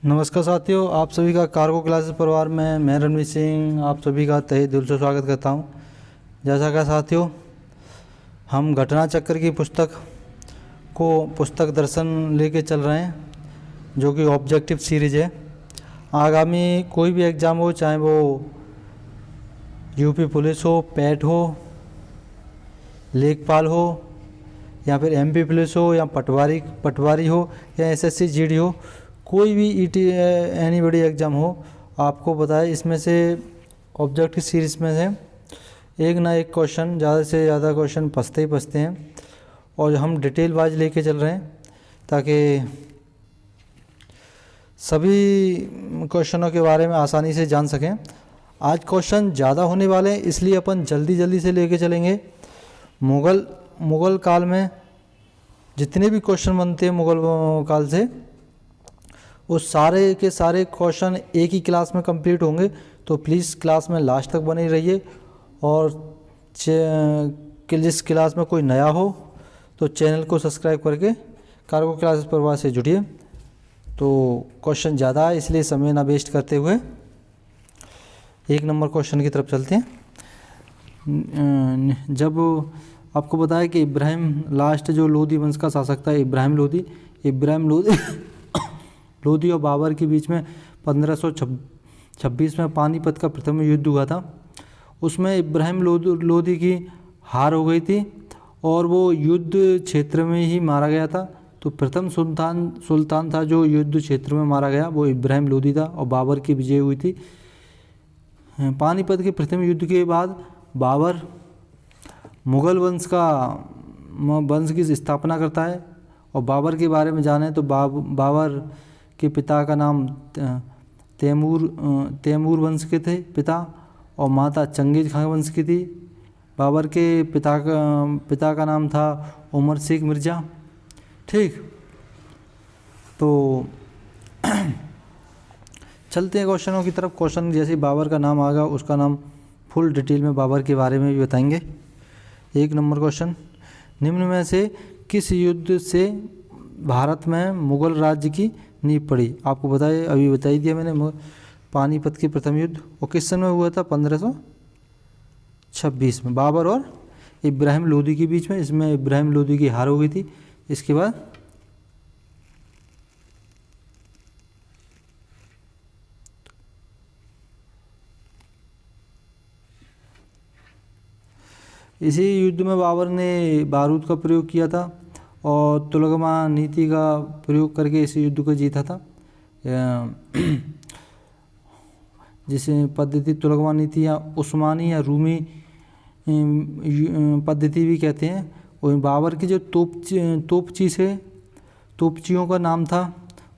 नमस्कार साथियों, आप सभी का कार्गो क्लासेस परिवार में मैं रणवीर सिंह आप सभी का तहे दिल से स्वागत करता हूं। जैसा कि साथियों, हम घटना चक्र की पुस्तक दर्शन लेके चल रहे हैं, जो कि ऑब्जेक्टिव सीरीज है। आगामी कोई भी एग्ज़ाम हो, चाहे वो यूपी पुलिस हो, पैट हो, लेखपाल हो, या फिर एमपी पुलिस हो, या पटवारी हो, या एसएससी जीडी हो, कोई भी एनी बड़ी एग्ज़ाम हो, आपको बताए इसमें से ऑब्जेक्टिव सीरीज में से एक ना एक क्वेश्चन, ज़्यादा से ज़्यादा क्वेश्चन पसते हैं और हम डिटेल वाइज लेके चल रहे हैं ताकि सभी क्वेश्चनों के बारे में आसानी से जान सकें। आज क्वेश्चन ज़्यादा होने वाले हैं, इसलिए अपन जल्दी से लेके चलेंगे। मुग़ल काल में जितने भी क्वेश्चन बनते हैं मुग़ल काल से, वो सारे के सारे क्वेश्चन एक ही क्लास में कंप्लीट होंगे। तो प्लीज़ क्लास में लास्ट तक बने रहिए, और जिस क्लास में कोई नया हो तो चैनल को सब्सक्राइब करके कार्गो क्लासेस परिवार से जुड़िए। तो क्वेश्चन ज़्यादा है, इसलिए समय ना वेस्ट करते हुए एक नंबर क्वेश्चन की तरफ चलते हैं। जब आपको बताया कि इब्राहिम लास्ट जो लोदी वंश का शासक था, इब्राहिम लोदी लोदी और बाबर के बीच में 1526 में पानीपत का प्रथम युद्ध हुआ था। उसमें इब्राहिम लोदी की हार हो गई थी और वो युद्ध क्षेत्र में ही मारा गया था। तो प्रथम सुल्तान था जो युद्ध क्षेत्र में मारा गया, वो इब्राहिम लोदी था, और बाबर की विजय हुई थी। पानीपत के प्रथम युद्ध के बाद बाबर मुग़ल वंश की स्थापना करता है। और बाबर के बारे में जाने तो बाबर के पिता का नाम तैमूर वंश के थे पिता, और माता चंगेज खां वंश की थी। बाबर के पिता का नाम था उमर शेख मिर्ज़ा। ठीक, तो चलते हैं क्वेश्चनों की तरफ। क्वेश्चन जैसे बाबर का नाम आएगा, उसका नाम फुल डिटेल में बाबर के बारे में भी बताएंगे। एक नंबर क्वेश्चन, निम्न में से किस युद्ध से भारत में मुग़ल राज्य की नींव पड़ी? आपको अभी बताई दिया मैंने, पानीपत के प्रथम युद्ध। और किस सन में हुआ था? 1526 में, बाबर और इब्राहिम लोदी के बीच में। इसमें इब्राहिम लोदी की हार हो गई थी। इसके बाद इसी युद्ध में बाबर ने बारूद का प्रयोग किया था और तुलगमा नीति का प्रयोग करके इस युद्ध को जीता था। जिसे पद्धति तुलगमा नीति या उस्मानी या रूमी पद्धति भी कहते हैं। और बाबर की जो तोपचियों का नाम था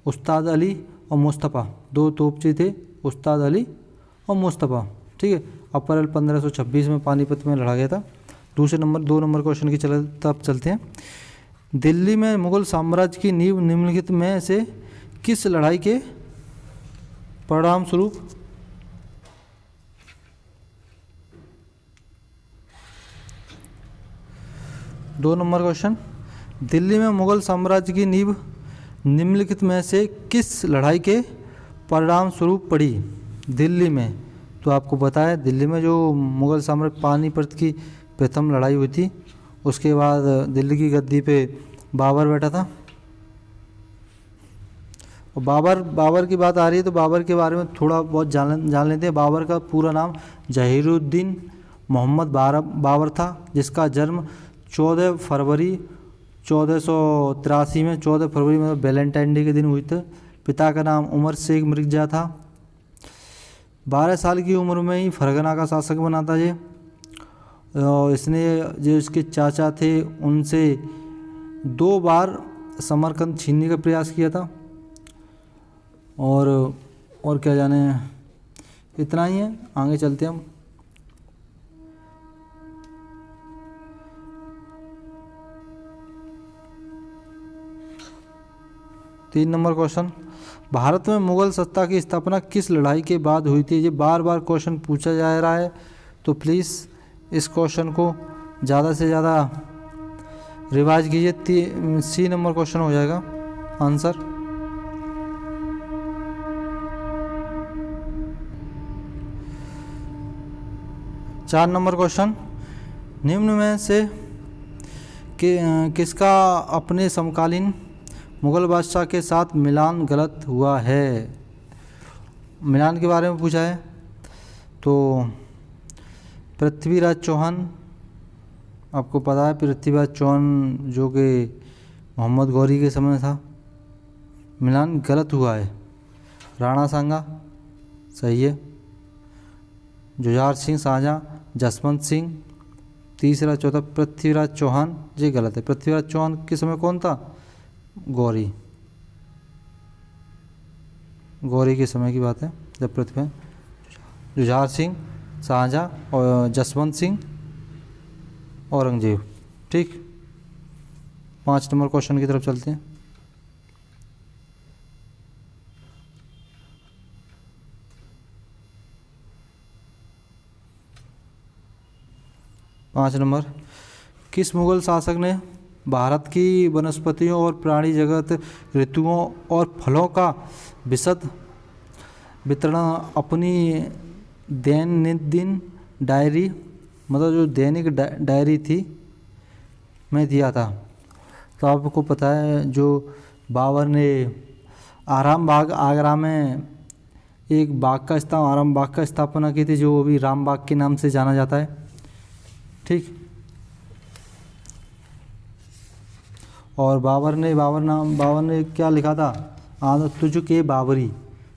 उस्ताद अली और मुस्तफ़ा। दो तोपची थे, उस्ताद अली और मुस्तफ़ा। ठीक है, अप्रैल 1526 में पानीपत में लड़ा गया था। दो नंबर क्वेश्चन की तब चलते हैं। दिल्ली में मुग़ल साम्राज्य की नींव निम्नलिखित में से किस लड़ाई के परिणाम स्वरूप दो नंबर क्वेश्चन, दिल्ली में मुग़ल साम्राज्य की नींव निम्नलिखित में से किस लड़ाई के परिणाम स्वरूप पड़ी? दिल्ली में, तो आपको बताया दिल्ली में जो मुग़ल साम्राज्य पानीपत की प्रथम लड़ाई हुई थी, उसके बाद दिल्ली की गद्दी पे बाबर बैठा था। और बाबर की बात आ रही है तो बाबर के बारे में थोड़ा बहुत जान लेते हैं। बाबर का पूरा नाम जहीरुद्दीन मोहम्मद बाबर था, जिसका जन्म 14 फरवरी 1483 में 14 फरवरी में वैलेंटाइन डे के दिन हुई थी। पिता का नाम उमर शेख मिर्ज़ा था। 12 साल की उम्र में ही फरगना का शासक बना था ये। और इसने जो इसके चाचा थे उनसे 2 बार समरकंद छीनने का प्रयास किया था। और क्या जाने, इतना ही है। आगे चलते हैं हम। तीन नंबर क्वेश्चन, भारत में मुग़ल सत्ता की स्थापना किस लड़ाई के बाद हुई थी? ये बार बार क्वेश्चन पूछा जा रहा है, तो प्लीज़ इस क्वेश्चन को ज़्यादा से ज़्यादा रिवाइज कीजिए। सी नंबर क्वेश्चन हो जाएगा आंसर। 4 नंबर क्वेश्चन, निम्न में से किसका अपने समकालीन मुगल बादशाह के साथ मिलान गलत हुआ है। मिलान के बारे में पूछा है। तो पृथ्वीराज चौहान, आपको पता है पृथ्वीराज चौहान जो कि मोहम्मद गौरी के समय था, मिलान गलत हुआ है। राणा सांगा सही है। जुझार सिंह शाहजहाँ, जसवंत सिंह, तीसरा चौथा पृथ्वीराज चौहान, ये गलत है। पृथ्वीराज चौहान के समय कौन था, गौरी, गौरी के समय की बात है जब पृथ्वी, जुझार सिंह शाहजहाँ और जसवंत सिंह औरंगजेब। ठीक, 5 नंबर क्वेश्चन की तरफ चलते हैं। पाँच नंबर, किस मुगल शासक ने भारत की वनस्पतियों और प्राणी जगत, ऋतुओं और फलों का विशद वितरण अपनी दैनंदिन डायरी, मतलब जो दैनिक डायरी थी, में दिया था। तो आपको पता है जो बाबर ने आराम बाग आगरा में एक बाग का आराम बाग का स्थापना की थी, जो अभी राम बाग के नाम से जाना जाता है। ठीक, और बाबर ने क्या लिखा था, आदत तुझ के बाबरी,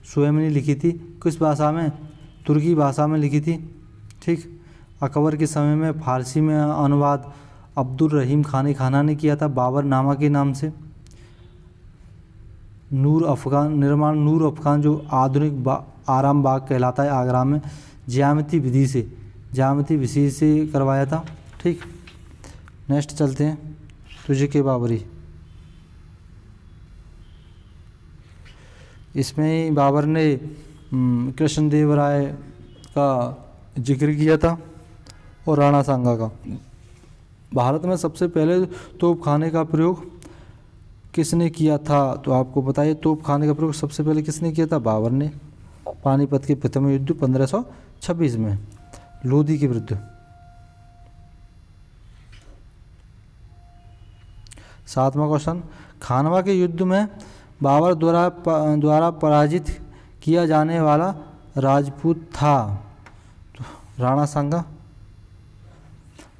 स्वयं ने लिखी थी। किस भाषा में, तुर्की भाषा में लिखी थी। ठीक, अकबर के समय में फारसी में अनुवाद अब्दुल रहीम खानी खाना ने किया था, बाबर नामा के नाम से। नूर अफगान जो आधुनिक आराम बाग कहलाता है आगरा में, ज्यामिति विधि से करवाया था। ठीक, नेक्स्ट चलते हैं, तुझे के बाबरी। इसमें बाबर ने कृष्णदेव राय का जिक्र किया था और राणा सांगा का। भारत में सबसे पहले तोप खाने का प्रयोग किसने किया था, तो आपको बताइए तोप खाने का प्रयोग सबसे पहले किसने किया था, बाबर ने। पानीपत के प्रथम युद्ध 1526 में लोधी के विरुद्ध। 7वां क्वेश्चन, खानवा के युद्ध में बाबर द्वारा पराजित किया जाने वाला राजपूत था, तो राणा सांगा।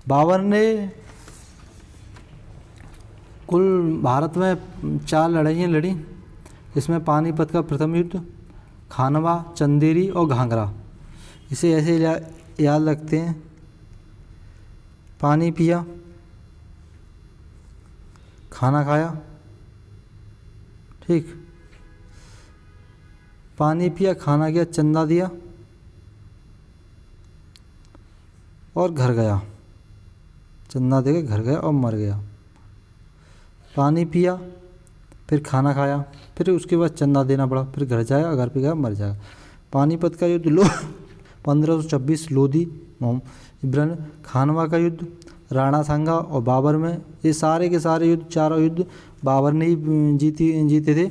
बाबर ने कुल भारत में 4 लड़ाइयाँ लड़ी। इसमें पानीपत का प्रथम युद्ध, खानवा, चंदेरी और घाघरा। इसे ऐसे याद रखते हैं, पानी पिया, खाना खाया। ठीक, पानी पिया, खाना किया, चंदा दिया और घर गया। चंदा देके घर गया और मर गया। पानी पिया, फिर खाना खाया, फिर उसके बाद चंदा देना पड़ा, फिर घर जाया, घर पे गया, मर जाएगा। पानीपत का युद्ध 1526 लोधी इब्राहिम, खानवा का युद्ध राणा सांगा और बाबर में। ये सारे के सारे युद्ध, चारों युद्ध बाबर ने ही जीते थे।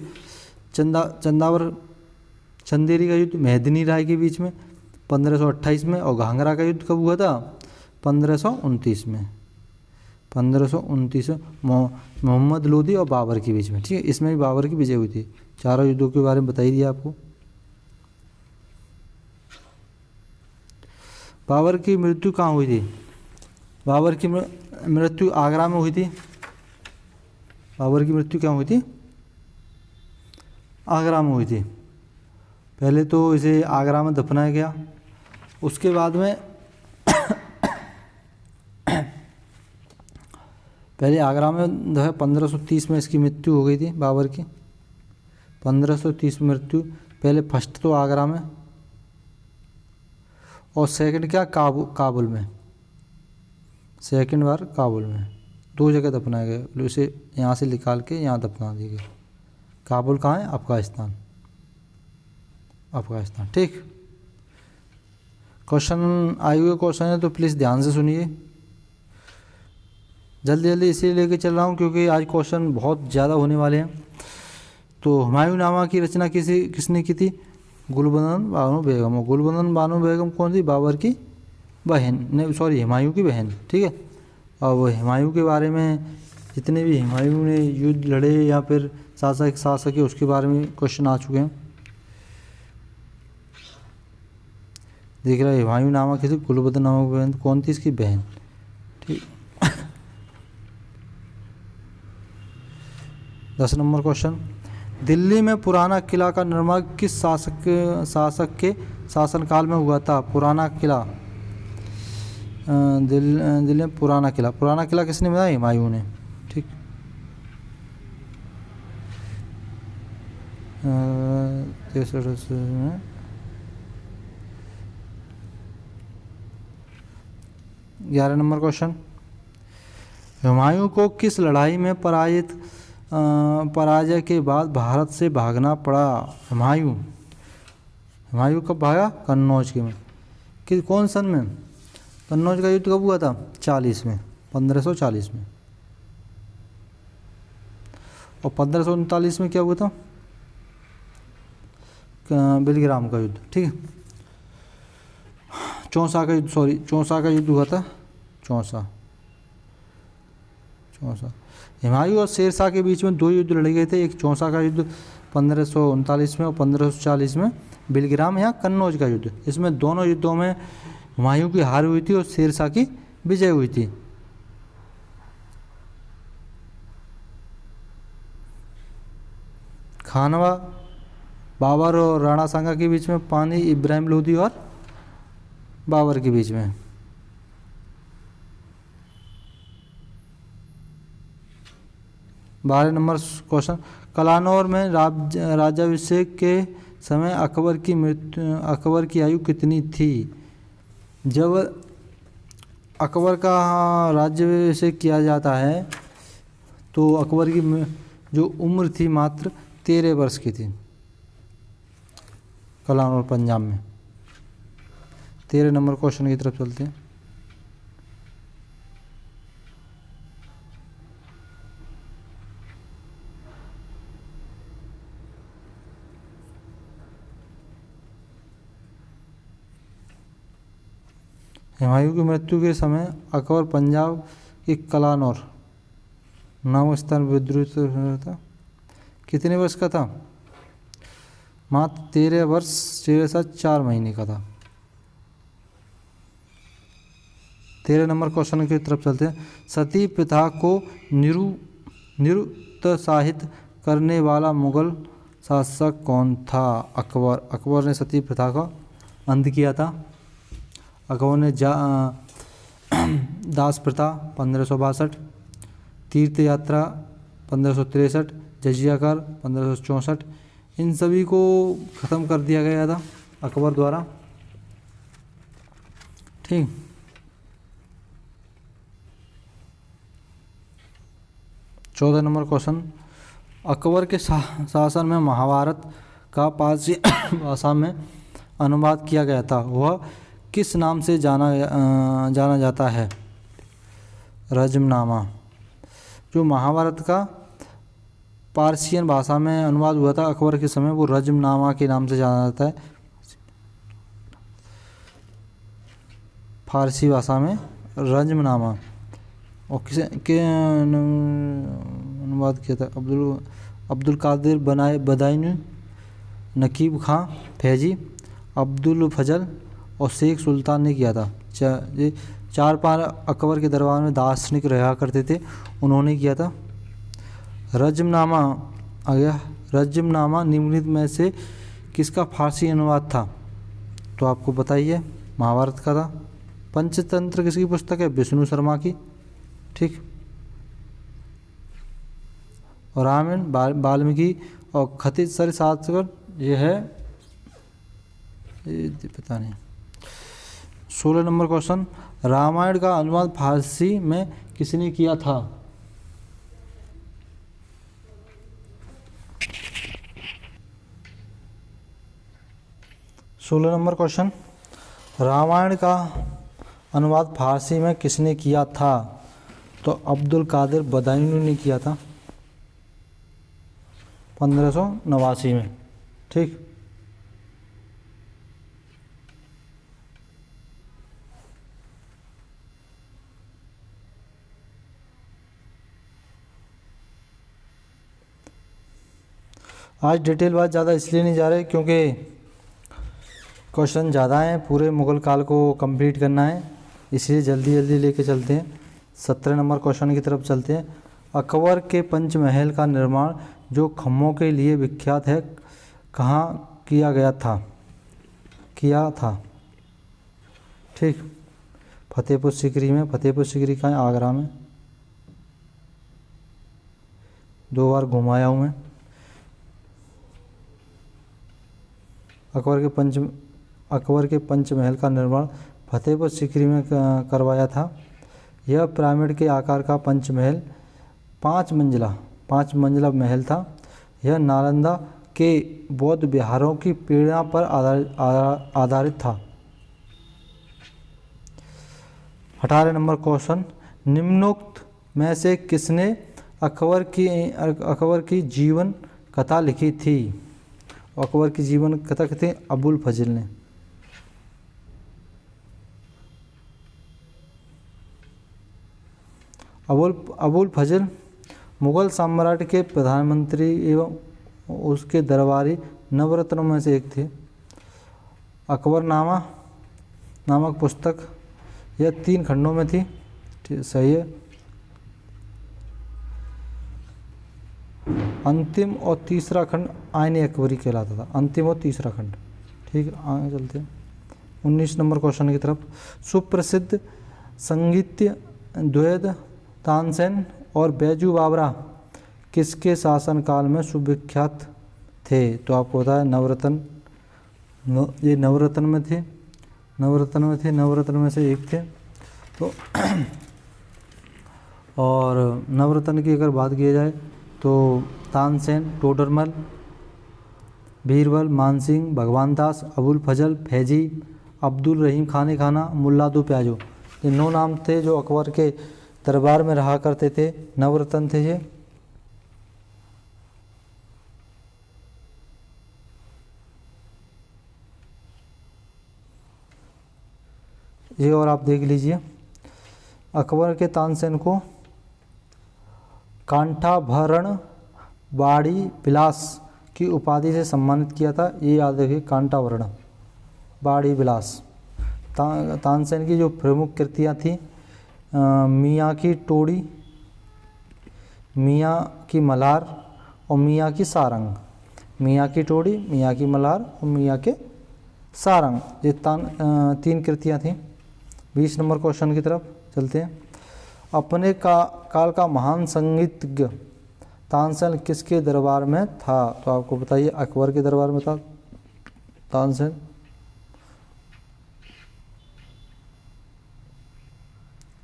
चंदेरी का युद्ध मेहदनी राय के बीच में 1528 में, और घाघरा का युद्ध कब हुआ था, 1529 में। 1529 मोहम्मद लोधी और बाबर के बीच में। ठीक है, इसमें भी बाबर की विजय हुई थी। चारों युद्धों के बारे में बता ही दिया आपको। बाबर की मृत्यु कहाँ हुई थी, बाबर की मृत्यु आगरा में हुई थी। बाबर की मृत्यु कहाँ हुई थी, आगरा में हुई थी। पहले तो इसे आगरा में दफनाया गया, उसके बाद में पहले आगरा में 1530 में इसकी मृत्यु हो गई थी बाबर की। 1530 में मृत्यु, पहले फर्स्ट तो आगरा में और सेकंड क्या काबुल में। सेकंड बार काबुल में, 2 जगह दफनाए गए। उसे यहाँ से निकाल के यहाँ दफना दिए गए। काबुल कहाँ है, अफगानिस्तान। ठीक, क्वेश्चन आए हुए क्वेश्चन है तो प्लीज़ ध्यान से सुनिए। जल्दी इसलिए लेके चल रहा हूँ क्योंकि आज क्वेश्चन बहुत ज़्यादा होने वाले हैं। तो हुमायूं नामा की रचना किसने की थी, गुलबदन बानो बेगम। और गुलबदन बानो बेगम कौन थी, बाबर की बहन, नहीं सॉरी, हुमायूं की बहन, ठीक है। और वो हुमायूं के बारे में जितने भी हुमायूं ने युद्ध लड़े या फिर शासक है उसके बारे में क्वेश्चन आ चुके हैं। देख रहा है हुमायूं नामक किसी गुलबदन नामक बहन कौन थी इसकी बहन, ठीक। 10 नंबर क्वेश्चन, दिल्ली में पुराना किला का निर्माण किस शासक के शासनकाल में हुआ था? पुराना किला, दिल्ली में पुराना किला किसने बनाया? हुमायूं ने, ठीक। 63 में 11 नंबर क्वेश्चन, हुमायूं को किस लड़ाई में पराजय के बाद भारत से भागना पड़ा? हुमायूं कब भागा? कन्नौज के में। कौन सन में? कन्नौज का युद्ध कब हुआ था? 40 में, 1540 में। और 1539 में क्या हुआ था? बेलग्राम का युद्ध, ठीक है। चौसा का युद्ध हुआ था, चौसा। हुमायूं और शेरशाह के बीच में 2 युद्ध लड़े गए थे। एक चौसा का युद्ध 1539 में और 1540 में बेलग्राम या कन्नौज का युद्ध। इसमें दोनों युद्धों में हुमायूं की हार हुई थी और शेरशाह की विजय हुई थी। खानवा, बाबर और राणा सांगा के बीच में पानी इब्राहिम लोदी और बाबर के बीच में। बारह नंबर क्वेश्चन, कलानौर में राज्याभिषेक के समय अकबर की आयु कितनी थी? जब अकबर का राज्याभिषेक किया जाता है तो अकबर की जो उम्र थी मात्र 13 वर्ष की थी, कलानौर पंजाब में। 13 नंबर क्वेश्चन की तरफ चलते हैं। हुमायूं की मृत्यु के समय अकबर पंजाब की कलानौर नामक स्थान विद्रोह था। कितने वर्ष का था? मात्र 13 वर्ष 13 साल 4 महीने का था। 13 नंबर क्वेश्चन की तरफ चलते हैं। सती प्रथा को निरुत्साहित करने वाला मुगल शासक कौन था? अकबर ने सती प्रथा का अंत किया था। अकबर ने दास प्रथा 1562, तीर्थ यात्रा 1563, जजिया कर 1564, इन सभी को ख़त्म कर दिया गया था अकबर द्वारा, ठीक। चौदह नंबर क्वेश्चन, अकबर के शासन में महाभारत का पारसी भाषा में अनुवाद किया गया था, वह किस नाम से जाना जाता है? रजमनामा। जो महाभारत का पारसियन भाषा में अनुवाद हुआ था अकबर के समय, वो रजमनामा के नाम से जाना जाता है। फारसी भाषा में रजमनामा। और किसे अनुवाद किया था? अब्दुल कादिर बदायूनी, नकीब खां फैजी, अब्दुल फजल और शेख सुल्तान ने किया था। 4-5 अकबर के दरबार में दार्शनिक रहा करते थे, उन्होंने किया था। रजमनामा आ गया। रजमनामा निम्नलिखित में से किसका फारसी अनुवाद था? तो आपको बताइए, महाभारत का था। पंचतंत्र किसकी पुस्तक है? विष्णु शर्मा की, ठीक। और रामायण वाल्मीकि और खतित सर शास्त्र ये है, ये पता नहीं। 16 नंबर क्वेश्चन, रामायण का अनुवाद फारसी में किसने किया था? सोलह नंबर क्वेश्चन, रामायण का अनुवाद फारसी में किसने किया था? तो अब्दुल कादिर बदायूनी ने किया था 1589 में, ठीक। आज डिटेल बात ज़्यादा इसलिए नहीं जा रहे क्योंकि क्वेश्चन ज़्यादा हैं, पूरे मुग़ल काल को कंप्लीट करना है, इसलिए जल्दी जल्दी लेके चलते हैं। 17 नंबर क्वेश्चन की तरफ चलते हैं। अकबर के पंचमहल का निर्माण जो खम्भों के लिए विख्यात है, कहाँ किया था? ठीक, फतेहपुर सीकरी में। फतेहपुर सीकरी का है? आगरा में। 2 बार घुमाया हूँ मैं। अकबर के पंचमहल का निर्माण फतेहपुर सीकरी में करवाया था। यह पिरामिड के आकार का पंचमहल 5 मंजिला महल था। यह नालंदा के बौद्ध विहारों की प्रेरणा पर आधारित था। 18 नंबर क्वेश्चन, निम्नोक्त में से किसने अकबर की जीवन कथा लिखी थी? अकबर की जीवन कथा कहते हैं अबुल फजल ने। अबुल फजल मुगल साम्राज्य के प्रधानमंत्री एवं उसके दरबारी नवरत्नों में से एक थे। अकबरनामा नामक पुस्तक यह 3 खंडों में थी। सही है। अंतिम और तीसरा खंड आईने अकबरी कहलाता था। अंतिम और तीसरा खंड। ठीक, आगे चलते हैं 19 नंबर क्वेश्चन की तरफ। सुप्रसिद्ध संगीतज्ञ द्वैत तानसेन और बैजू बावरा किसके शासनकाल में सुविख्यात थे? तो आपको पता है नवरत्न, ये नवरत्न में थे, नवरत्न में से एक थे। तो और नवरत्न की अगर बात की जाए तो तानसेन, टोडरमल, बीरबल, मानसिंह, भगवान दास, अबुल फजल, फैजी, अब्दुल रहीम खाने खाना, मुल्ला दो प्याजो, ये 9 नाम थे जो अकबर के दरबार में रहा करते थे। नवरत्न थे ये और आप देख लीजिए। अकबर के तानसेन को कांठाभरण बाड़ी विलास की उपाधि से सम्मानित किया था। ये याद रखिए, कांठाभरण बाड़ी विलास। तानसेन की जो प्रमुख कृतियाँ थी, मियाँ की टोड़ी, मियाँ की मल्हार और मियाँ की सारंग। मियाँ की टोड़ी, मियाँ की मल्हार और मियाँ के सारंग, ये 3 कृतियाँ थीं। 20 नंबर क्वेश्चन की तरफ चलते हैं। अपने काल का महान संगीतज्ञ तानसेन किसके दरबार में था? तो आपको बताइए, अकबर के दरबार में था तानसेन।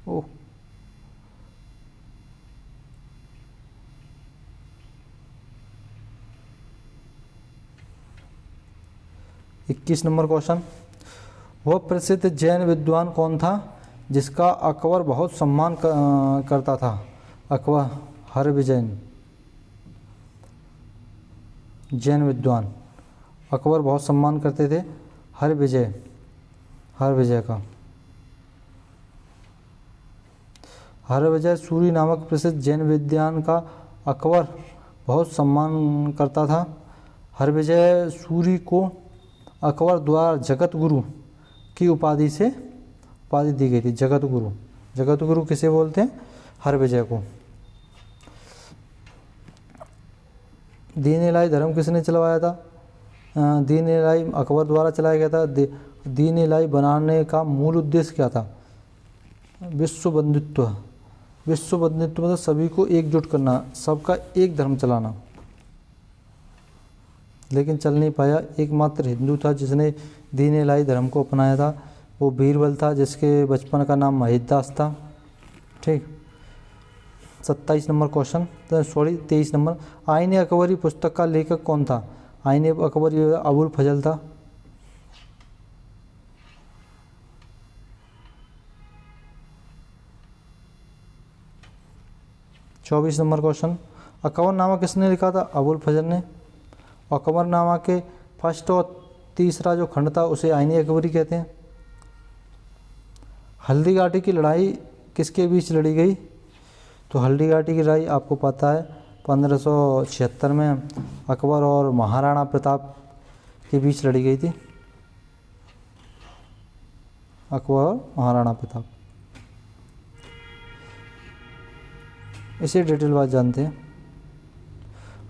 ओह, 21 नंबर क्वेश्चन। वह प्रसिद्ध जैन विद्वान कौन था जिसका अकबर बहुत सम्मान करता था? अकबर हरविजयन, जैन विद्वान अकबर बहुत सम्मान करते थे। हरविजय का। हरविजय सूरी नामक प्रसिद्ध जैन विद्वान का अकबर बहुत सम्मान करता था। हरविजय सूरी को अकबर द्वारा जगत गुरु की उपाधि दी गई थी। जगत गुरु किसे बोलते हैं? हरविजय को। दीन इलाही धर्म किसने चलवाया था? दीन इलाही अकबर द्वारा चलाया गया था। दीन इलाही बनाने का मूल उद्देश्य क्या था? विश्व बंधुत्व मतलब सभी को एकजुट करना, सबका एक धर्म चलाना। लेकिन चल नहीं पाया। एकमात्र हिंदू था जिसने दीन इलाही धर्म को अपनाया था, वो बीरबल था, जिसके बचपन का नाम महिदास था। ठीक, 27 नंबर क्वेश्चन, 23 नंबर। आईने अकबरी पुस्तक का लेखक कौन था? आईने अकबरी अबुल फजल था। चौबीस नंबर क्वेश्चन, अकबरनामा किसने लिखा था? अबुल फजल ने। अकबरनामा के फर्स्ट और तीसरा जो खंड था उसे आईने अकबरी कहते हैं। हल्दी घाटी की लड़ाई किसके बीच लड़ी गई? तो हल्दी घाटी की लड़ाई आपको पता है 1576 में अकबर और महाराणा प्रताप के बीच लड़ी गई थी? अकबर और महाराणा प्रताप। इसे डिटेल बात जानते हैं।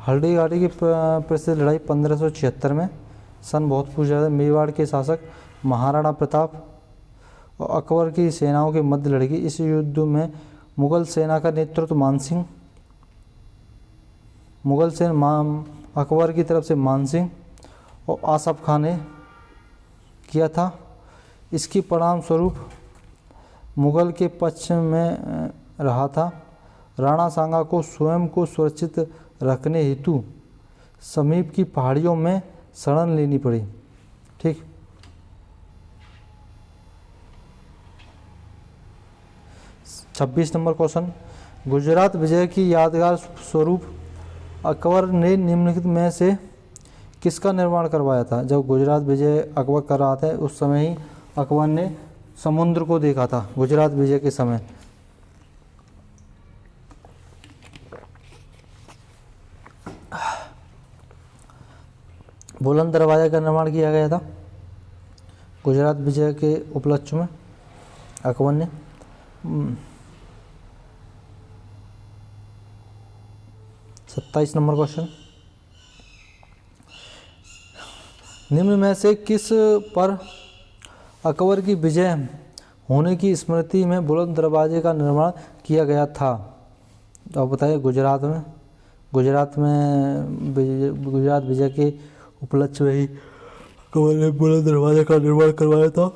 हल्दी घाटी की प्रसिद्ध लड़ाई 1576 में, सन बहुत पूछा जाता है, मेवाड़ के शासक महाराणा प्रताप और अकबर की सेनाओं के मध्य लड़ी गई। इस युद्ध में मुगल सेना का नेतृत्व मानसिंह, मुगल सेना अकबर की तरफ से मानसिंह और आसफ खान ने किया था। इसके परिणाम स्वरूप मुगल के पक्ष में रहा था। राणा सांगा को स्वयं को सुरक्षित रखने हेतु समीप की पहाड़ियों में शरण लेनी पड़ी। ठीक, छब्बीस नंबर क्वेश्चन, गुजरात विजय की यादगार स्वरूप अकबर ने निम्नलिखित में से किसका निर्माण करवाया था? जब गुजरात विजय अकबर कर रहा था उस समय ही अकबर ने समुद्र को देखा था, गुजरात विजय के समय। बुलंद दरवाजा का निर्माण किया गया था गुजरात विजय के उपलक्ष्य में अकबर ने। 27 नंबर क्वेश्चन, निम्न में से किस पर अकबर की विजय होने की स्मृति में बुलंद दरवाजे का निर्माण किया गया था? तो आप बताइए। गुजरात में गुजरात विजय के उपलक्ष्य में ही अकबर ने बुलंद दरवाजे का निर्माण करवाया था।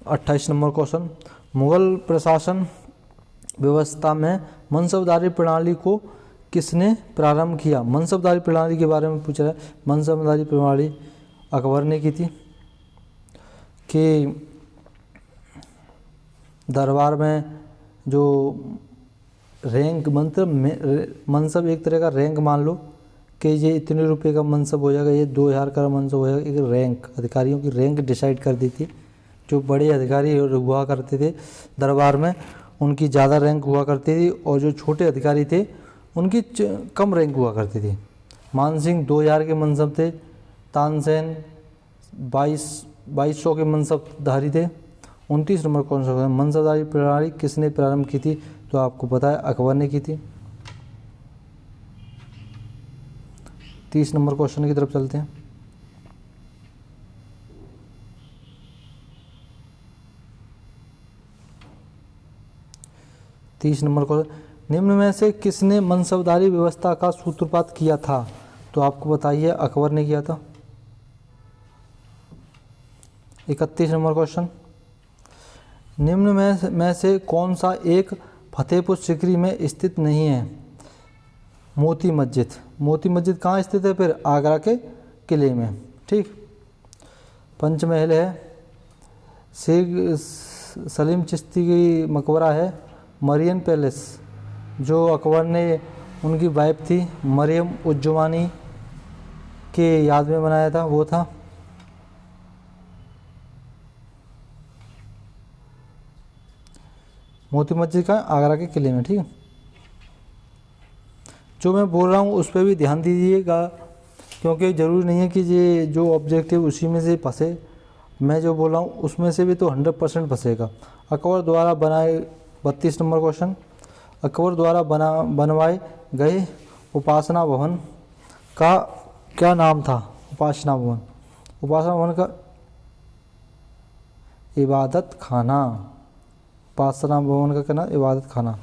28 नंबर क्वेश्चन, मुगल प्रशासन व्यवस्था में मनसबदारी प्रणाली को किसने प्रारंभ किया? मनसबदारी प्रणाली के बारे में पूछा है। मनसबदारी प्रणाली अकबर ने की थी कि दरबार में जो रैंक मनसब एक तरह का रैंक मान लो कि ये इतने रुपए का मनसब हो जाएगा, ये 2000 का मनसब हो जाएगा। एक रैंक, अधिकारियों की रैंक डिसाइड कर दी थी। जो बड़े अधिकारी हुआ करते थे दरबार में उनकी ज़्यादा रैंक हुआ करती थी और जो छोटे अधिकारी थे उनकी कम रैंक हुआ करती थी। मानसिंह 2000 के मनसब थे, तानसेन 2200 के मनसबधारी थे। 29 नंबर कौन सा है? मनसबदारी प्रणाली किसने प्रारंभ की थी? तो आपको पता है अकबर ने की थी। 30 नंबर क्वेश्चन की तरफ चलते हैं। नंबर क्वेश्चन, निम्न में से किसने मनसबदारी व्यवस्था का सूत्रपात किया था? तो आपको बताइए अकबर ने किया था। 31 नंबर क्वेश्चन, निम्न में से कौन सा एक फतेहपुर सीकरी में स्थित नहीं है? मोती मस्जिद। मोती मस्जिद कहाँ स्थित है? फिर आगरा के किले में। ठीक, पंचमहल है, शेख सलीम चिश्ती की मकबरा है, मरियम पैलेस जो अकबर ने उनकी वाइफ थी मरियम उज्जमानी के याद में बनाया था वो था। मोती मस्जिद का आगरा के किले में। ठीक है, जो मैं बोल रहा हूँ उस पर भी ध्यान दीजिएगा क्योंकि ज़रूरी नहीं है कि ये जो ऑब्जेक्टिव उसी में से फंसे। मैं जो बोल रहा हूँ उसमें से भी तो 100% फंसेगा। अकबर द्वारा बनाए 32 नंबर क्वेश्चन, अकबर द्वारा बनवाए गए उपासना भवन का क्या नाम था? उपासना भवन का इबादत खाना। उपासना भवन का क्या नाम? इबादत खाना।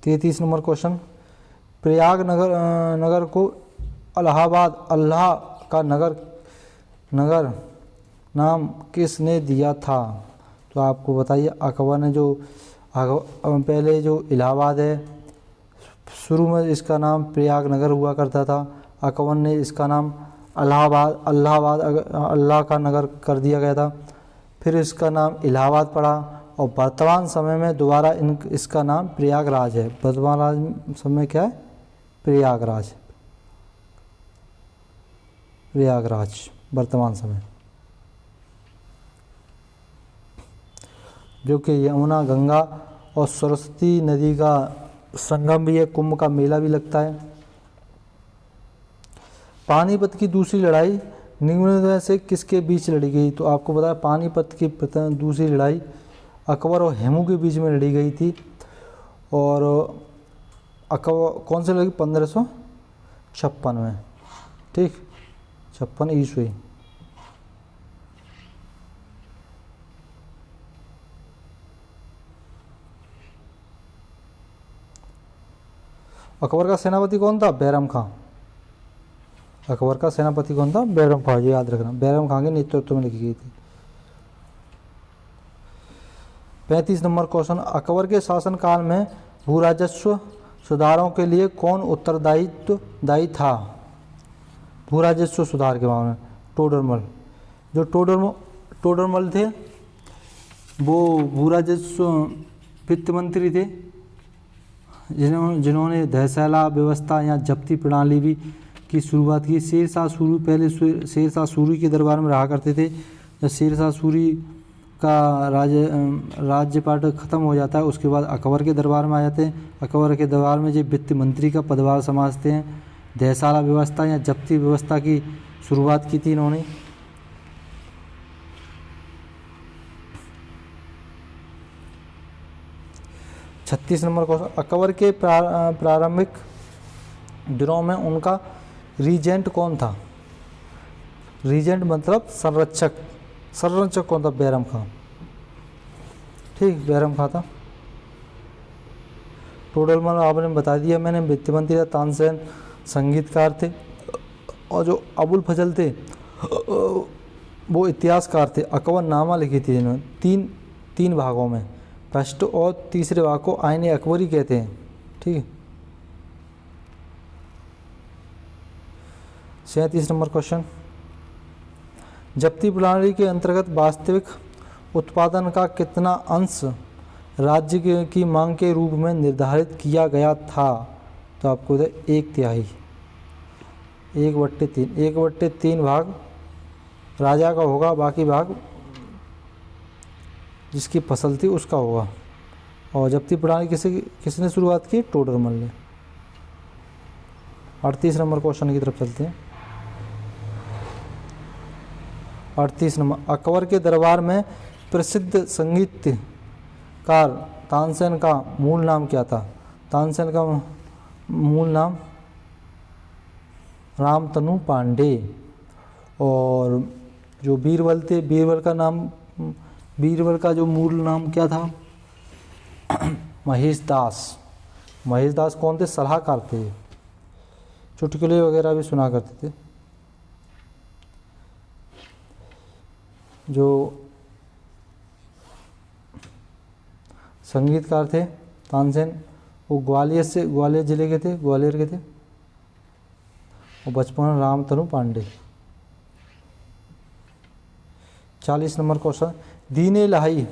33 नंबर क्वेश्चन, प्रयाग नगर को इलाहाबाद अल्लाह का नगर नाम किसने दिया था? तो आपको बताइए अकबर ने। जो पहले जो इलाहाबाद है शुरू में इसका नाम प्रयाग नगर हुआ करता था। अकबर ने इसका नाम अल्लाहाबाद अल्लाह का नगर कर दिया गया था। फिर इसका नाम इलाहाबाद पड़ा और वर्तमान समय में दोबारा इसका नाम प्रयागराज है। वर्तमान समय क्या है? प्रयागराज वर्तमान समय, जो कि यमुना, गंगा और सरस्वती नदी का संगम भी है, कुंभ का मेला भी लगता है। पानीपत की दूसरी लड़ाई निम्नलिखित में से किसके बीच लड़ी गई? तो आपको पता है पानीपत की दूसरी लड़ाई अकबर और हेमू के बीच में लड़ी गई थी। और अकबर कौन से लड़ी? 1556 में, ठीक, 56 ईस्वी। अकबर का सेनापति कौन था? बैरम खां। अकबर का सेनापति कौन था? बैरम खां, ये याद रखना, बैरम खां के नेतृत्व में लिखी गई थी। 35 नंबर क्वेश्चन, अकबर के शासनकाल में भू राजस्व सुधारों के लिए कौन दायी था? भू राजस्व सुधार के मामले में टोडरमल। जो टोडरमल थे वो भू राजस्व वित्त मंत्री थे, जिन्होंने दहशला व्यवस्था या जब्ती प्रणाली भी की शुरुआत की। शेरशाह सूरी पहले शेरशाह सूरी के दरबार में रहा करते थे। जब शेरशाह सूरी का राज्यपाट ख़त्म हो जाता है उसके बाद अकबर के दरबार में आ जाते हैं। अकबर के दरबार में जो वित्त मंत्री का पदभार संभालते हैं। दहशला व्यवस्था या जब्ती व्यवस्था की शुरुआत की थी इन्होंने। छत्तीस नंबर क्वेश्चन, अकबर के प्रारंभिक दिनों में उनका रीजेंट कौन था? रीजेंट मतलब संरक्षक कौन था? बैरम खां, ठीक, बैरम खां था। टोडरमल आपने बता दिया मैंने, वित्त मंत्री था। तानसेन संगीतकार थे। और जो अबुल फजल थे वो इतिहासकार थे। अकबर नामा लिखी थी इन्होंने तीन भागों में। फर्स्ट और तीसरे भाग को आईने अकबरी कहते हैं, ठीक है। 37 नंबर क्वेश्चन, जब्ती प्रणाली के अंतर्गत वास्तविक उत्पादन का कितना अंश राज्य की मांग के रूप में निर्धारित किया गया था? तो आपको 1/3, 1/3, 1/3 भाग राजा का होगा, बाकी भाग जिसकी फसल थी उसका होगा। और जब्ती प्रणाली किसने शुरुआत की? टोडरमल ने। 38 नंबर क्वेश्चन की तरफ चलते हैं। 38 नंबर, अकबर के दरबार में प्रसिद्ध संगीतकार तानसेन का मूल नाम क्या था? तानसेन का मूल नाम रामतनु पांडे। और जो बीरबल थे, बीरबल का जो मूल नाम क्या था? महेश दास कौन थे? सलाहकार थे, चुटकुले वगैरह भी सुना करते थे। जो संगीतकार थे तानसेन, वो ग्वालियर जिले के थे, ग्वालियर के थे। और बचपन में रामतनु पांडे। 40 नंबर क्वेश्चन, दीन इलाही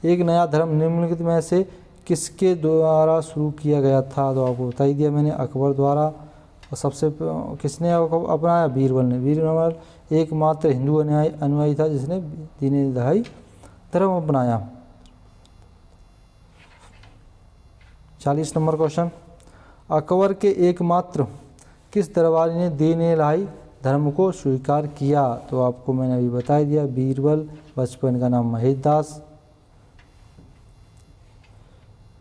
एक नया धर्म निम्नलिखित में से किसके द्वारा शुरू किया गया था? तो आपको बता ही दिया मैंने, अकबर द्वारा। और सबसे किसने अपनाया? बीरबल ने। बीरबल एकमात्र हिंदू अनुयायी था जिसने दीन इलाही धर्म अपनाया। 40 नंबर क्वेश्चन, अकबर के एकमात्र किस दरबारी ने दीन इलाही धर्म को स्वीकार किया? तो आपको मैंने अभी बता दिया, बीरबल। बचपन का नाम महेश दास।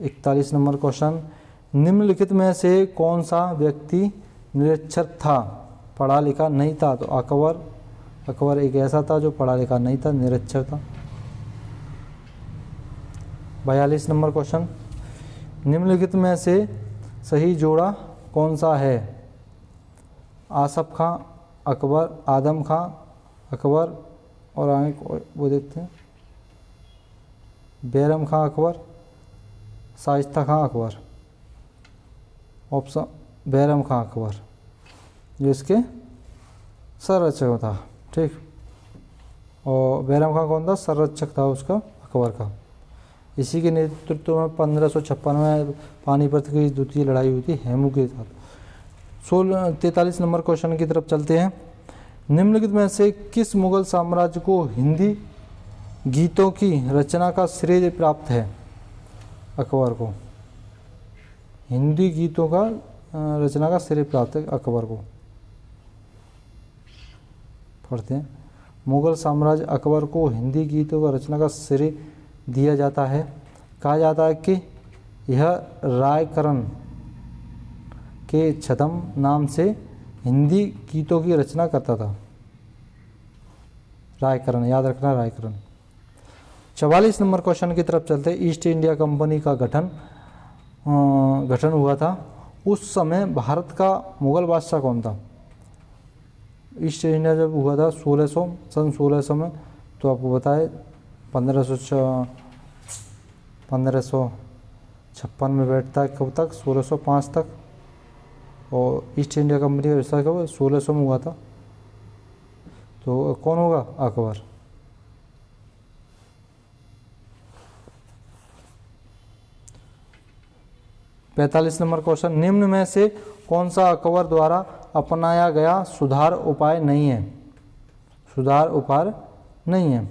41 नंबर क्वेश्चन, निम्नलिखित में से कौन सा व्यक्ति निरक्षर था, पढ़ा लिखा नहीं था? तो अकबर एक ऐसा था जो पढ़ा लिखा नहीं था, निरक्षर था। 42 नंबर क्वेश्चन, निम्नलिखित में से सही जोड़ा कौन सा है? आसफ खां, अकबर, आदम खां, अकबर, और आगे वो देखते हैं, बैरम खां अकबर, शाइस्ता खां अकबर। ऑप्शन बैरम खां अकबर जो इसके संरक्षक था, ठीक। और बैरम खां कौन था? संरक्षक था उसका, अकबर का। इसी के नेतृत्व में 1556 में पानीपत की द्वितीय लड़ाई हुई थी हेमू के साथ। 43 नंबर क्वेश्चन की तरफ चलते हैं। निम्नलिखित में से किस मुगल साम्राज्य को हिंदी गीतों की रचना का श्रेय प्राप्त है? अकबर को। हिंदी गीतों का रचना का श्रेय प्राप्त है अकबर को। पढ़ते हैं। मुगल साम्राज्य अकबर को हिंदी गीतों का रचना का श्रेय दिया जाता है। कहा जाता है कि यह रायकरण के छद्म नाम से हिंदी गीतों की रचना करता था। रायकरण, याद रखना रायकरण। 44 नंबर क्वेश्चन की तरफ चलते हैं। ईस्ट इंडिया कंपनी का गठन हुआ था। उस समय भारत का मुगल बादशाह कौन था? ईस्ट इंडिया जब हुआ था सन 1600 में, तो आपको बताए 1556 में बैठता है। कब तक? 1605 तक। और ईस्ट इंडिया कंपनी का विस्तार कब? 1600 में हुआ था। तो कौन होगा? अकबर। पैंतालीस नंबर क्वेश्चन। निम्न में से कौन सा अकबर द्वारा अपनाया गया सुधार उपाय नहीं है? सुधार उपाय नहीं है।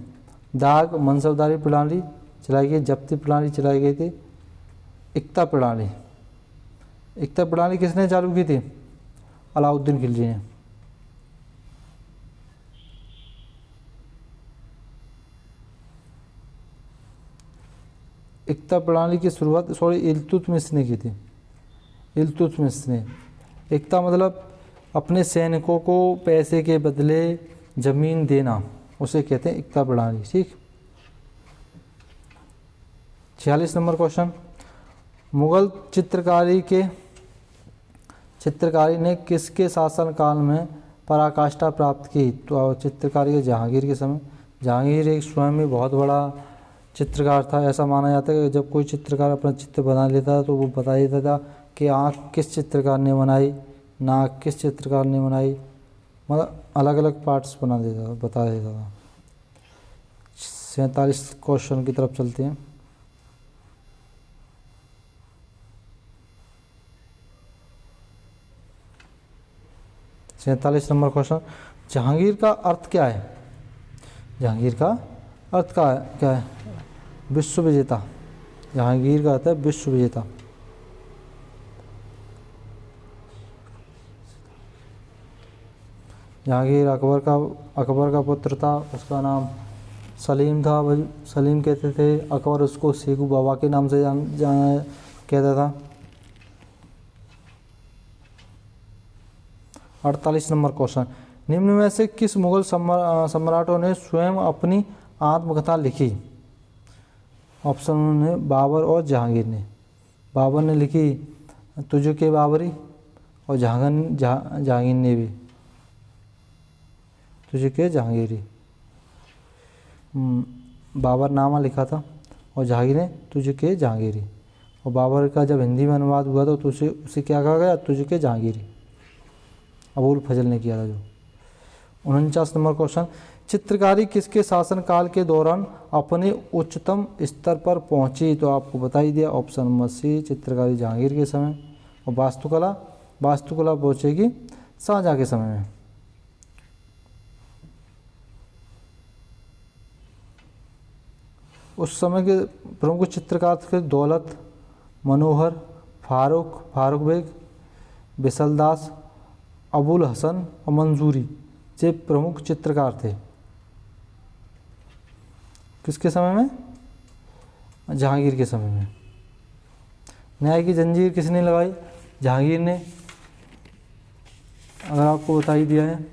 दाग मनसबदारी प्रणाली चलाई गई, जब्ती प्रणाली चलाई गई थी, एकता प्रणाली। एकता प्रणाली किसने चालू की थी? अलाउद्दीन खिलजी ने। एकता प्रणाली की शुरुआत इल्तुतमिश ने की थी। इल्तुतमिश ने। एकता मतलब अपने सैनिकों को पैसे के बदले जमीन देना, उसे कहते हैं एकता प्रणाली। ठीक। 46 नंबर क्वेश्चन। मुगल चित्रकारी ने किसके शासनकाल में पराकाष्ठा प्राप्त की? तो चित्रकारी के जहांगीर के समय। जहांगीर एक स्वयं ही बहुत बड़ा चित्रकार था। ऐसा माना जाता है कि जब कोई चित्रकार अपना चित्र बना लेता था तो वो बता देता था कि आँख किस चित्रकार ने बनाई, नाक किस चित्रकार ने बनाई, मतलब अलग अलग पार्ट्स बता देता था। 47 क्वेश्चन की तरफ चलते हैं। सैंतालीस नंबर क्वेश्चन। जहांगीर का अर्थ क्या है? जहांगीर का अर्थ क्या है? विश्व विजेता। जहांगीर का अर्थ है विश्व विजेता। जहांगीर अकबर का पुत्र था। उसका नाम सलीम था। सलीम कहते थे। अकबर उसको शेखू बाबा के नाम से जाना कहता था। 48 नंबर क्वेश्चन। निम्न में से किस मुगल सम्राटों ने स्वयं अपनी आत्मकथा लिखी? ऑप्शन है बाबर और जहांगीर ने। बाबर ने लिखी तुझ के बाबरी, और जहांगीर ने भी तुझ के जहांगीरी। बाबर नामा लिखा था और जहांगीर ने तुझ के जहांगीरी। और बाबर का जब हिंदी में अनुवाद हुआ था तो उसे क्या कहा गया? तुझ के जहांगीरी। अबुल फजल ने किया था जो। 49 नंबर क्वेश्चन। चित्रकारी किसके शासनकाल के दौरान अपने उच्चतम स्तर पर पहुंची? तो आपको बता ही दिया ऑप्शन नंबर सी, चित्रकारी जहांगीर के समय। और वास्तुकला पहुंचेगी शाहजहां के समय में। उस समय के प्रमुख चित्रकार थे दौलत, मनोहर, फारूक बेग, बिसलदास, अबुल हसन और मंजूरी। ये प्रमुख चित्रकार थे। किसके समय में? जहांगीर के समय में। न्याय की जंजीर किसने लगाई? जहांगीर ने। अगर आपको बता ही दिया है।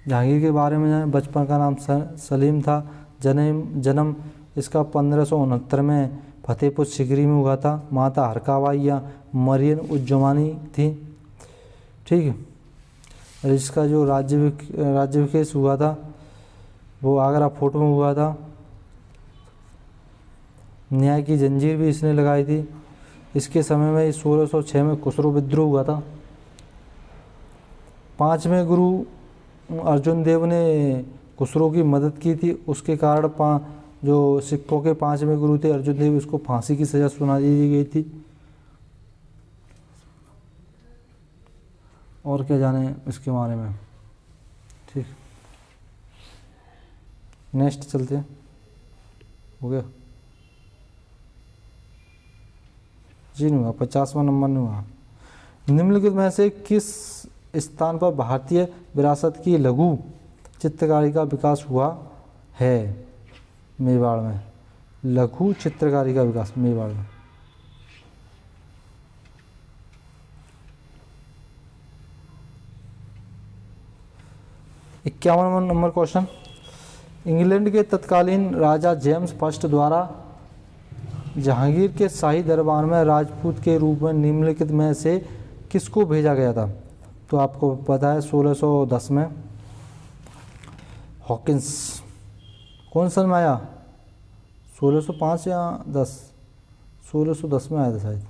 जहांगीर के बारे में जाने। बचपन का नाम सलीम था। जन्म इसका 1569 में फतेहपुर सिकरी में हुआ था। माता हरकाबाई या मरियम उज्जमानी थी। ठीक है। और इसका जो राज्याभिषेक हुआ था वो आगरा फोर्ट में हुआ था। न्याय की जंजीर भी इसने लगाई थी। इसके समय में 1606 में खुसरो विद्रोह हुआ था। 5वें गुरु अर्जुन देव ने खुसरो की मदद की थी। उसके कारण जो सिखों के 5वें गुरु थे अर्जुन देव, उसको फांसी की सज़ा सुना दी गई थी। और क्या जाने इसके बारे में। ठीक। नेक्स्ट चलते हैं। हो गया। जी नहीं हुआ, 50वां नंबर नहीं हुआ। निम्नलिखित में से किस स्थान पर भारतीय विरासत की लघु चित्रकारी का विकास हुआ है? मेवाड़ में। लघु चित्रकारी का विकास मेवाड़ में। इक्यावन नंबर क्वेश्चन, इंग्लैंड के तत्कालीन राजा जेम्स फर्स्ट द्वारा जहांगीर के शाही दरबार में राजपूत के रूप में निम्नलिखित में से किसको भेजा गया था? तो आपको पता है 1610 में हॉकिंस। कौन सन में आया? 1605 या 10? 1610 में आया था शायद।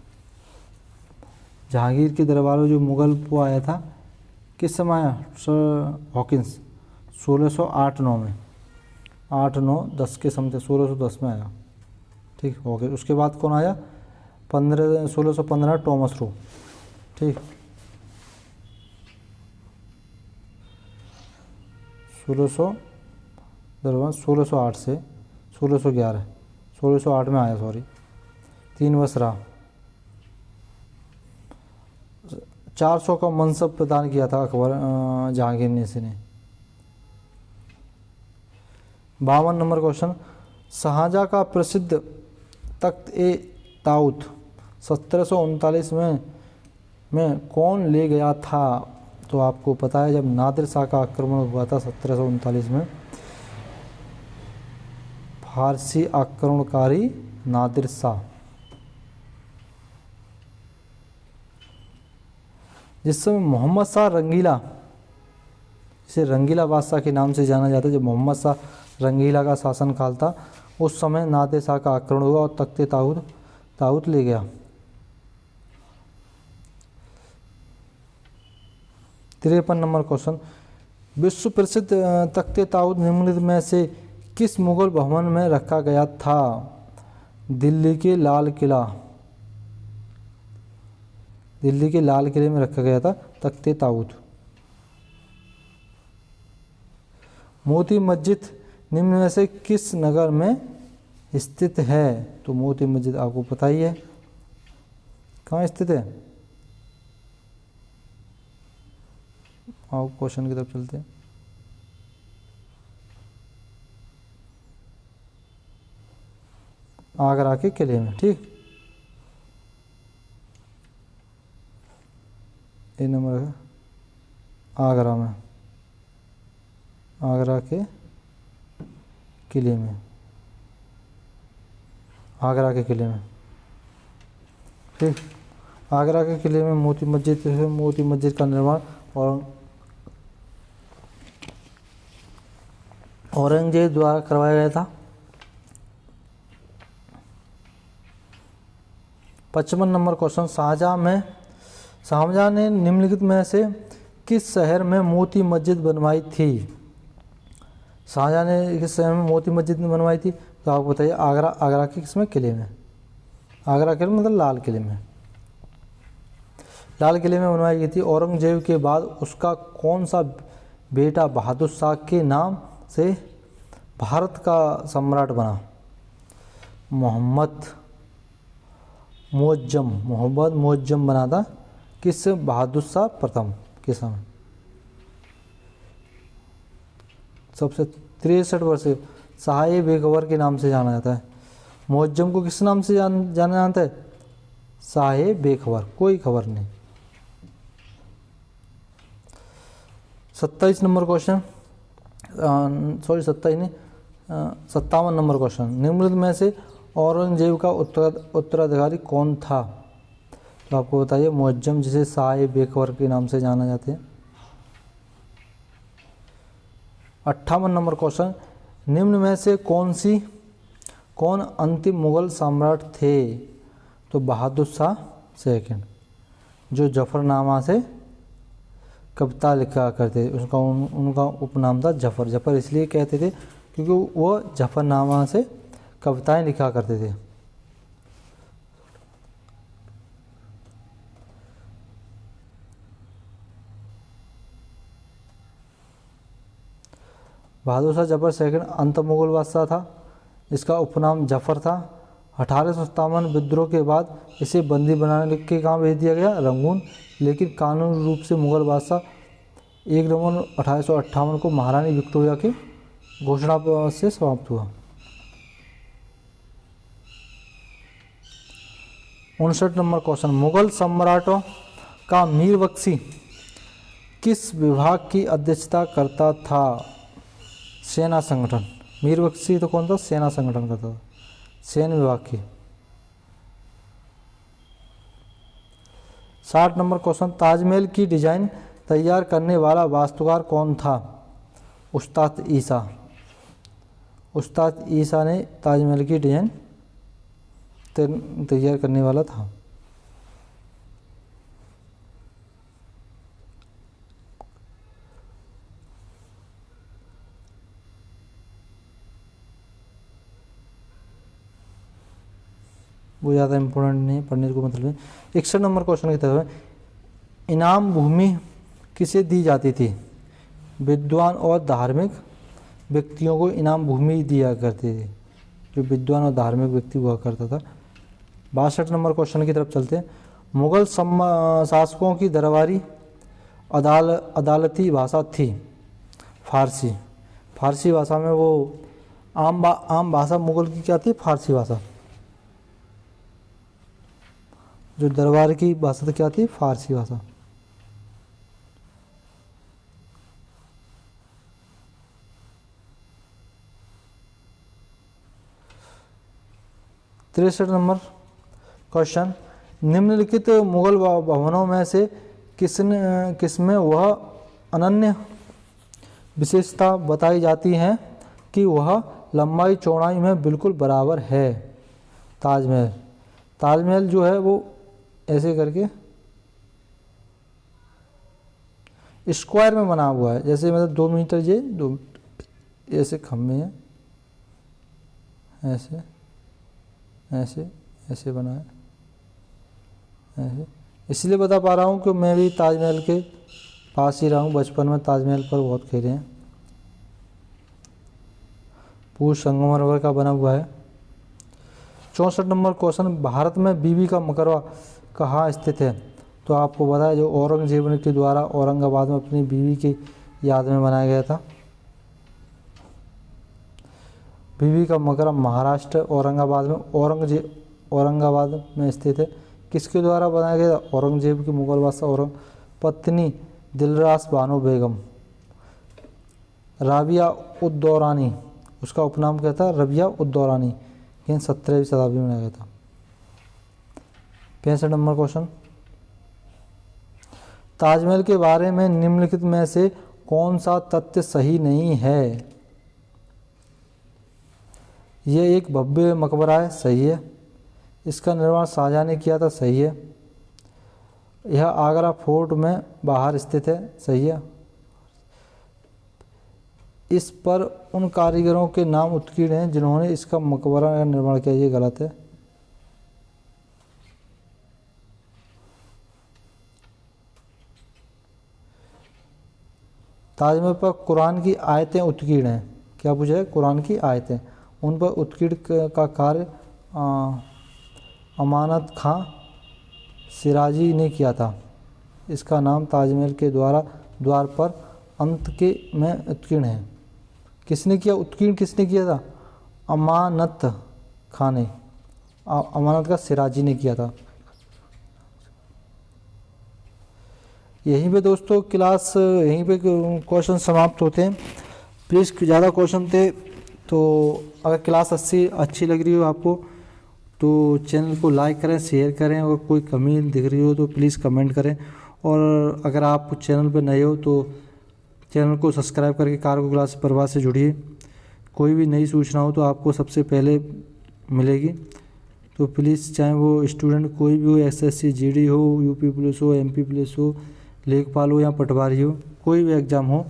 जहांगीर के दरबार में जो मुगल वो आया था, किस समय आया? सर हॉकिंस 1608-9 में, 8-9-10 के समथिंग 1610 में आया। ठीक हो गया। उसके बाद कौन आया? 1615 टॉमस रो। ठीक, 1608 से 1611, 1608 में आया, सॉरी 3 वर्ष रहा। 400 का मनसब प्रदान किया था अकबर जहांगीर ने इसी ने। 52 नंबर क्वेश्चन, शाहजहाँ का प्रसिद्ध तख्त ए ताऊत 1739 में कौन ले गया था? तो आपको पता है जब नादिर शाह का आक्रमण हुआ था 1739 में, फारसी आक्रमणकारी नादिर शाह, जिस समय मोहम्मद शाह रंगीला, इसे रंगीला बादशाह के नाम से जाना जाता है, जब मोहम्मद शाह रंगीला का शासनकाल था उस समय नादिर शाह का आक्रमण हुआ और तख्ते ताऊत ले गया। 53 नंबर क्वेश्चन, विश्व प्रसिद्ध तख्ते ताऊत निम्नलिखित में से किस मुगल भवन में रखा गया था? दिल्ली के लाल किला, दिल्ली के लाल किले में रखा गया था तख्ते ताऊत। मोती मस्जिद निम्न में से किस नगर में स्थित है? तो मोती मस्जिद आपको पता ही है कहाँ स्थित है। आओ क्वेश्चन की तरफ चलते हैं। आगरा के किले में। ठीक, ये नंबर है आगरा में, आगरा के किले में, आगरा के किले में। ठीक, आगरा के किले में मोती मस्जिद है। मोती मस्जिद का निर्माण औरंगजेब द्वारा करवाया गया था। 55 नंबर क्वेश्चन, शाहजहाँ ने निम्नलिखित में से किस शहर में मोती मस्जिद बनवाई थी? शाहजहाँ ने किस शहर में मोती मस्जिद बनवाई थी? तो आपको बताइए आगरा के किसमें किले में, आगरा के मतलब लाल किले में, लाल किले में बनवाई गई थी। औरंगजेब के बाद उसका कौन सा बेटा बहादुर शाह के नाम से भारत का सम्राट बना? मोहम्मद मुअज्जम बना था। किस? बहादुर शाह प्रथम के समय। सबसे 63 वर्ष शाह बेखबर के नाम से जाना जाता है। मुअज्जम को किस नाम से जाना जाता है? शाह बेखबर, कोई खबर नहीं। 27 नंबर क्वेश्चन, सॉरी 27 नहीं, 57 नंबर क्वेश्चन, निम्नलिखित में से औरंगजेब का उत्तराधिकारी कौन था? तो आपको बताइए मुअज्जम, जिसे शाह बेखबर के नाम से जाना जाते हैं। 58 नंबर क्वेश्चन, निम्न में से कौन अंतिम मुगल सम्राट थे? तो बहादुर शाह सेकंड, जो जफरनामा से कविता लिखा करते थे। उनका उपनाम था जफर इसलिए कहते थे क्योंकि वो जफरनामा से कविताएं लिखा करते थे। बहादुर शाह जफर सेकंड अंत मुगल बादशाह था। इसका उपनाम जफर था 1857 विद्रोह के बाद इसे बंदी बनाने के काम भेज दिया गया रंगून, लेकिन कानूनी रूप से मुगल बादशाह 1 नवंबर 1858 को महारानी विक्टोरिया की घोषणा से समाप्त हुआ। 59 नंबर क्वेश्चन, मुगल सम्राटों का मीर बख्शी किस विभाग की अध्यक्षता करता था? सेना संगठन। मीर बख्शी तो कौन था? सेना संगठन करता था, सैन्य विभाग की। 60 नंबर क्वेश्चन, ताजमहल की डिजाइन तैयार करने वाला वास्तुकार कौन था? उस्ताद ईसा। उस्ताद ईसा ने ताजमहल की डिजाइन तैयार करने वाला था। वो ज़्यादा इम्पोर्टेंट नहीं है, पढ़ने को मतलब नहीं। 61 नंबर क्वेश्चन की तरफ है, इनाम भूमि किसे दी जाती थी? विद्वान और धार्मिक व्यक्तियों को इनाम भूमि दिया करते थे, जो विद्वान और धार्मिक व्यक्ति हुआ करता था। 62 नंबर क्वेश्चन की तरफ चलते हैं, मुगल शासकों की दरबारी अदालती भाषा थी फारसी। फारसी भाषा में वो आम भाषा मुगल की क्या थी? फारसी भाषा। जो दरबार की भाषा क्या थी? फारसी भाषा। तिरसठ नंबर क्वेश्चन, निम्नलिखित मुगल भवनों में से किसमें वह अनन्य विशेषता बताई जाती है कि वह लंबाई चौड़ाई में बिल्कुल बराबर है? ताजमहल। ताजमहल जो है वो ऐसे करके स्क्वायर में बना हुआ है, जैसे मतलब 2 मीटर ये 2 ऐसे खम्भे हैं, ऐसे ऐसे ऐसे बना है ऐसे। इसलिए बता पा रहा हूँ कि मैं भी ताजमहल के पास ही रहा हूँ, बचपन में ताजमहल पर बहुत खेले हैं। पूरा संगमरमर का बना हुआ है। 64 नंबर क्वेश्चन, भारत में बीबी का मकबरा कहाँ स्थित है? तो आपको पता है, जो औरंगजेब के द्वारा औरंगाबाद में अपनी बीवी की याद में बनाया गया था। बीबी का मकबरा महाराष्ट्र औरंगाबाद में औरंगाबाद में स्थित है। किसके द्वारा बनाया गया था? औरंगजेब की मुगल बादशाह औरंग पत्नी दिलरास बानो बेगम। राबिया उद दौरानी, उसका उपनाम क्या था? रबिया उद दौरानी, लेकिन 17वीं शताब्दी में बनाया गया था। 65 नंबर क्वेश्चन, ताजमहल के बारे में निम्नलिखित में से कौन सा तथ्य सही नहीं है? यह एक भव्य मकबरा है, सही है। इसका निर्माण शाहजहां ने किया था, सही है। यह आगरा फोर्ट में बाहर स्थित है, सही है। इस पर उन कारीगरों के नाम उत्कीर्ण हैं जिन्होंने इसका मकबरा का निर्माण किया, ये गलत है। ताजमहल पर कुरान की आयतें उत्कीर्ण हैं। क्या पूछा है? कुरान की आयतें, उन पर उत्कीर्ण का कार्य अमानत खां सिराजी ने किया था। इसका नाम ताजमहल के द्वार पर अंत के में उत्कीर्ण है। किसने किया? उत्कीर्ण किसने किया था? अमानत खां ने। अमानत का सिराजी ने किया था। यहीं पे दोस्तों क्लास, यहीं पे क्वेश्चन समाप्त होते हैं। प्लीज़ ज़्यादा क्वेश्चन थे, तो अगर क्लास अच्छी लग रही हो आपको तो चैनल को लाइक करें, शेयर करें, और कोई कमी दिख रही हो तो प्लीज़ कमेंट करें। और अगर आप चैनल पर नए हो तो चैनल को सब्सक्राइब करके कार्गो क्लास परिवार से जुड़िए। कोई भी नई सूचना हो तो आपको सबसे पहले मिलेगी। तो प्लीज़, चाहे वो स्टूडेंट कोई भी हो, SSC GD हो, UP पुलिस हो, MP पुलिस हो, लेखपाल हो या पटवारी हो, कोई भी एग्ज़ाम हो,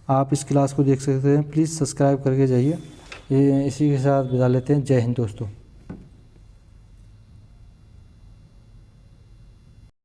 आप इस क्लास को देख सकते हैं। प्लीज़ सब्सक्राइब करके जाइए। इसी के साथ विदा लेते हैं। जय हिंद दोस्तों।